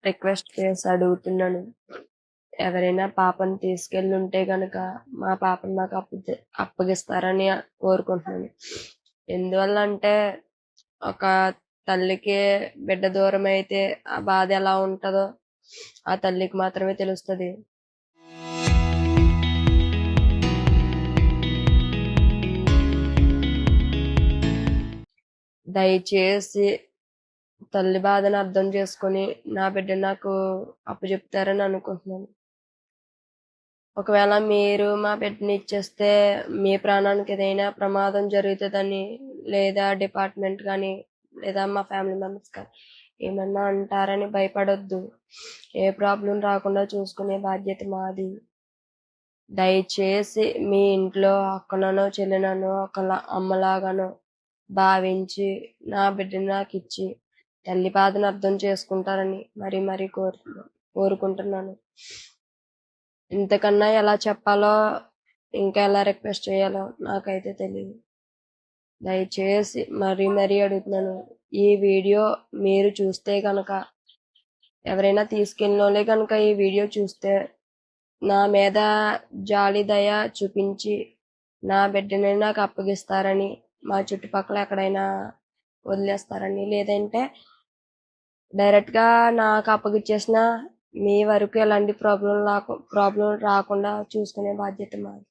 Request చేసి అడుగుతున్నాను. ఎవరైనా పాపను తీసుకెళ్ళుంటే గనక మా పాపను నాకు అప్పగిస్తారని కోరుకుంటున్నాను. ఎందువల్ల అంటే ఒక తల్లికి బిడ్డ దూరం అయితే ఆ బాధ ఎలా ఉంటుందో ఆ తల్లికి మాత్రమే తెలుస్తుంది. దయచేసి తల్లి బాధను అర్థం చేసుకొని నా బిడ్డ నాకు అప్పచెప్తారని అనుకుంటున్నాను. ఒకవేళ మీరు మా బిడ్డని ఇచ్చేస్తే మీ ప్రాణానికి ఏదైనా ప్రమాదం జరుగుతుందని, లేదా డిపార్ట్మెంట్ కానీ లేదా మా ఫ్యామిలీ మెంబర్స్ కానీ ఏమన్నా అంటారని భయపడొద్దు. ఏ ప్రాబ్లం రాకుండా చూసుకునే బాధ్యత మాది. దయచేసి మీ ఇంట్లో అక్కననో చెల్లిననో ఒక అమ్మలాగానో భావించి నా బిడ్డని నాకు ఇచ్చి తల్లి బాధను అర్థం చేసుకుంటారని మరీ మరీ కోరుకుంటున్నాను. ఇంతకన్నా ఎలా చెప్పాలో, ఇంకా ఎలా రిక్వెస్ట్ చేయాలో నాకైతే తెలియదు. దయచేసి మరీ మరీ అడుగుతున్నాను. ఈ వీడియో మీరు చూస్తే కనుక, ఎవరైనా తీసుకెళ్ళినోళ్ళే కనుక ఈ వీడియో చూస్తే నా మీద జాలి దయ చూపించి నా బిడ్డని నాకు అప్పగిస్తారని, మా చుట్టుపక్కల ఎక్కడైనా వదిలేస్తారని, లేదంటే డైరెక్ట్గా నాకు అప్పగిచ్చేసిన మీ వరకు ఎలాంటి ప్రాబ్లం రాకుండా చూసుకునే బాధ్యత మాది.